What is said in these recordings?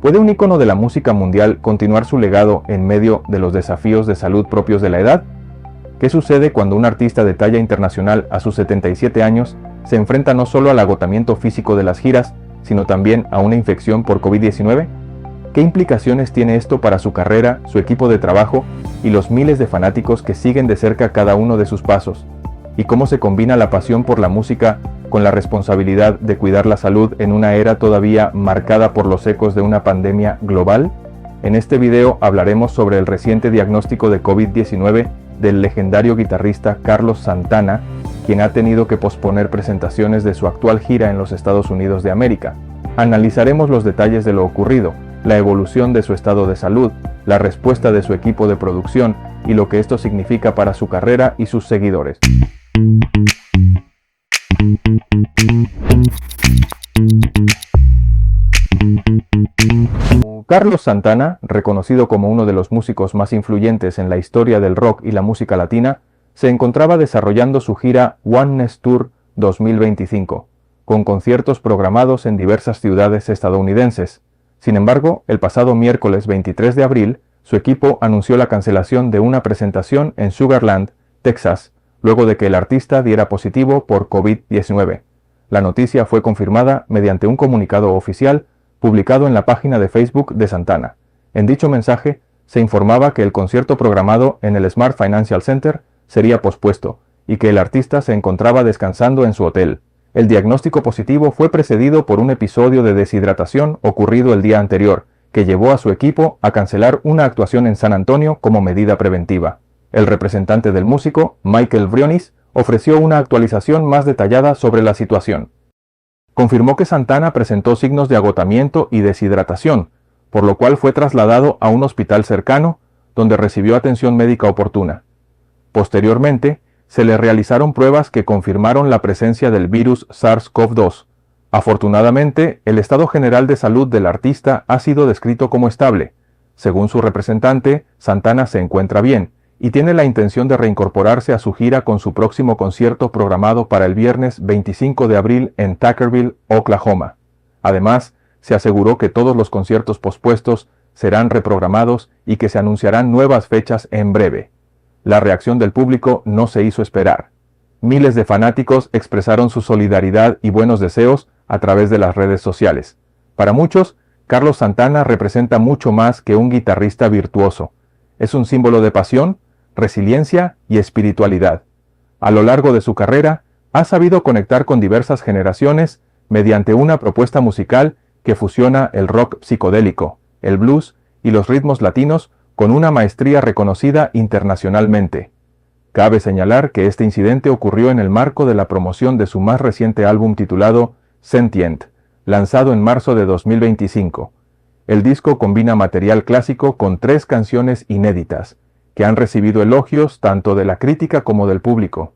¿Puede un ícono de la música mundial continuar su legado en medio de los desafíos de salud propios de la edad? ¿Qué sucede cuando un artista de talla internacional a sus 77 años se enfrenta no solo al agotamiento físico de las giras, sino también a una infección por COVID-19? ¿Qué implicaciones tiene esto para su carrera, su equipo de trabajo y los miles de fanáticos que siguen de cerca cada uno de sus pasos? ¿Y cómo se combina la pasión por la música con la responsabilidad de cuidar la salud en una era todavía marcada por los ecos de una pandemia global? En este video hablaremos sobre el reciente diagnóstico de COVID-19 del legendario guitarrista Carlos Santana, quien ha tenido que posponer presentaciones de su actual gira en los Estados Unidos de América. Analizaremos los detalles de lo ocurrido, la evolución de su estado de salud, la respuesta de su equipo de producción y lo que esto significa para su carrera y sus seguidores. Carlos Santana, reconocido como uno de los músicos más influyentes en la historia del rock y la música latina, se encontraba desarrollando su gira Oneness Tour 2025, con conciertos programados en diversas ciudades estadounidenses. Sin embargo, el pasado miércoles 23 de abril, su equipo anunció la cancelación de una presentación en Sugar Land, Texas, luego de que el artista diera positivo por COVID-19. La noticia fue confirmada mediante un comunicado oficial publicado en la página de Facebook de Santana. En dicho mensaje, se informaba que el concierto programado en el Smart Financial Center sería pospuesto y que el artista se encontraba descansando en su hotel. El diagnóstico positivo fue precedido por un episodio de deshidratación ocurrido el día anterior, que llevó a su equipo a cancelar una actuación en San Antonio como medida preventiva. El representante del músico, Michael Briones, ofreció una actualización más detallada sobre la situación. Confirmó que Santana presentó signos de agotamiento y deshidratación, por lo cual fue trasladado a un hospital cercano, donde recibió atención médica oportuna. Posteriormente, se le realizaron pruebas que confirmaron la presencia del virus SARS-CoV-2. Afortunadamente, el estado general de salud del artista ha sido descrito como estable. Según su representante, Santana se encuentra bien y tiene la intención de reincorporarse a su gira con su próximo concierto programado para el viernes 25 de abril en Tuckerville, Oklahoma. Además, se aseguró que todos los conciertos pospuestos serán reprogramados y que se anunciarán nuevas fechas en breve. La reacción del público no se hizo esperar. Miles de fanáticos expresaron su solidaridad y buenos deseos a través de las redes sociales. Para muchos, Carlos Santana representa mucho más que un guitarrista virtuoso. Es un símbolo de pasión, resiliencia y espiritualidad. A lo largo de su carrera, ha sabido conectar con diversas generaciones mediante una propuesta musical que fusiona el rock psicodélico, el blues y los ritmos latinos con una maestría reconocida internacionalmente. Cabe señalar que este incidente ocurrió en el marco de la promoción de su más reciente álbum titulado Sentient, lanzado en marzo de 2025. El disco combina material clásico con 3 canciones inéditas, que han recibido elogios tanto de la crítica como del público.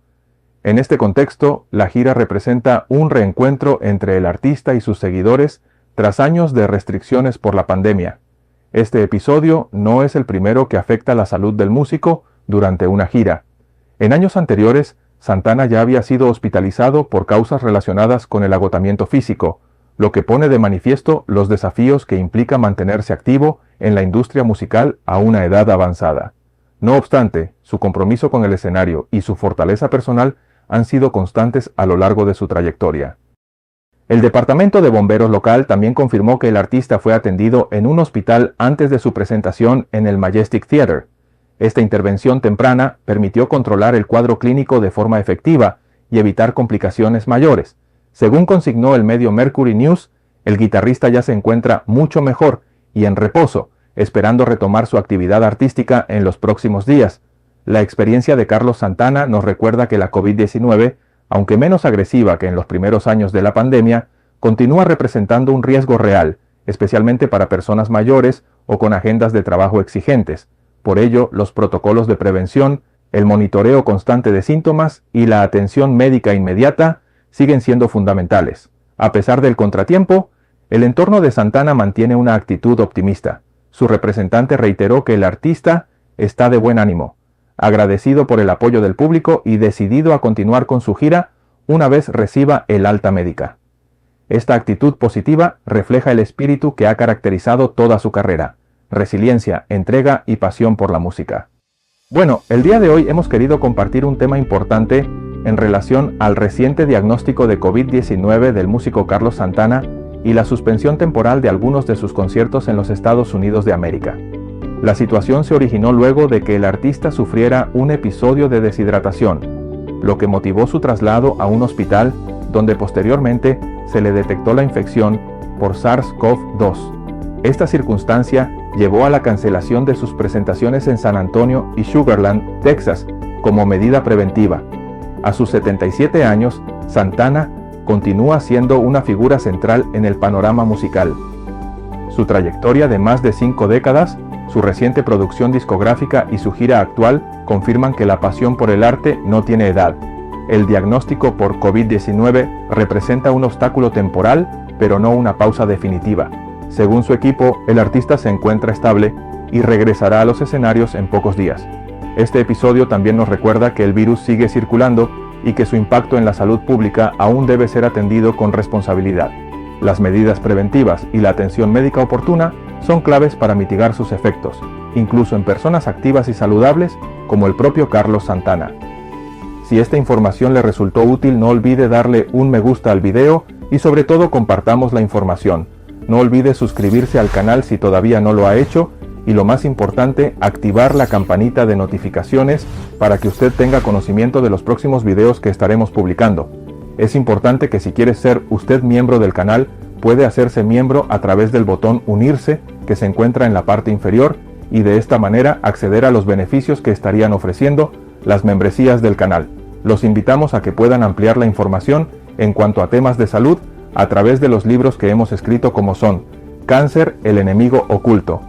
En este contexto, la gira representa un reencuentro entre el artista y sus seguidores tras años de restricciones por la pandemia. Este episodio no es el primero que afecta la salud del músico durante una gira. En años anteriores, Santana ya había sido hospitalizado por causas relacionadas con el agotamiento físico, lo que pone de manifiesto los desafíos que implica mantenerse activo en la industria musical a una edad avanzada. No obstante, su compromiso con el escenario y su fortaleza personal han sido constantes a lo largo de su trayectoria. El departamento de bomberos local también confirmó que el artista fue atendido en un hospital antes de su presentación en el Majestic Theater. Esta intervención temprana permitió controlar el cuadro clínico de forma efectiva y evitar complicaciones mayores. Según consignó el medio Mercury News, el guitarrista ya se encuentra mucho mejor y en reposo, esperando retomar su actividad artística en los próximos días. La experiencia de Carlos Santana nos recuerda que la COVID-19, aunque menos agresiva que en los primeros años de la pandemia, continúa representando un riesgo real, especialmente para personas mayores o con agendas de trabajo exigentes. Por ello, los protocolos de prevención, el monitoreo constante de síntomas y la atención médica inmediata siguen siendo fundamentales. A pesar del contratiempo, el entorno de Santana mantiene una actitud optimista. Su representante reiteró que el artista está de buen ánimo, agradecido por el apoyo del público y decidido a continuar con su gira una vez reciba el alta médica. Esta actitud positiva refleja el espíritu que ha caracterizado toda su carrera: resiliencia, entrega y pasión por la música. Bueno, el día de hoy hemos querido compartir un tema importante en relación al reciente diagnóstico de COVID-19 del músico Carlos Santana y la suspensión temporal de algunos de sus conciertos en los Estados Unidos de América. La situación se originó luego de que el artista sufriera un episodio de deshidratación, lo que motivó su traslado a un hospital donde posteriormente se le detectó la infección por SARS-CoV-2. Esta circunstancia llevó a la cancelación de sus presentaciones en San Antonio y Sugar Land, Texas, como medida preventiva. A sus 77 años, Santana continúa siendo una figura central en el panorama musical. Su trayectoria de más de 5 décadas, su reciente producción discográfica y su gira actual confirman que la pasión por el arte no tiene edad. El diagnóstico por COVID-19 representa un obstáculo temporal, pero no una pausa definitiva. Según su equipo, el artista se encuentra estable y regresará a los escenarios en pocos días. Este episodio también nos recuerda que el virus sigue circulando y que su impacto en la salud pública aún debe ser atendido con responsabilidad. Las medidas preventivas y la atención médica oportuna son claves para mitigar sus efectos, incluso en personas activas y saludables como el propio Carlos Santana. Si esta información le resultó útil, no olvide darle un me gusta al video y sobre todo compartamos la información. No olvide suscribirse al canal si todavía no lo ha hecho y lo más importante, activar la campanita de notificaciones para que usted tenga conocimiento de los próximos videos que estaremos publicando. Es importante que si quiere ser usted miembro del canal, puede hacerse miembro a través del botón unirse que se encuentra en la parte inferior y de esta manera acceder a los beneficios que estarían ofreciendo las membresías del canal. Los invitamos a que puedan ampliar la información en cuanto a temas de salud a través de los libros que hemos escrito, como son Cáncer, el enemigo oculto,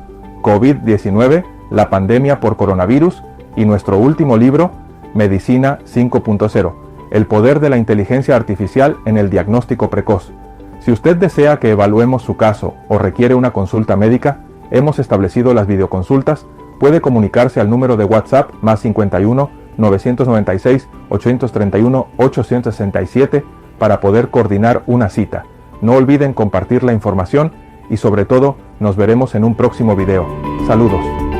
COVID-19, la pandemia por coronavirus y nuestro último libro, Medicina 5.0, el poder de la inteligencia artificial en el diagnóstico precoz. Si usted desea que evaluemos su caso o requiere una consulta médica, hemos establecido las videoconsultas. Puede comunicarse al número de WhatsApp más 51 996 831 867 para poder coordinar una cita. No olviden compartir la información y sobre todo nos veremos en un próximo video. Saludos.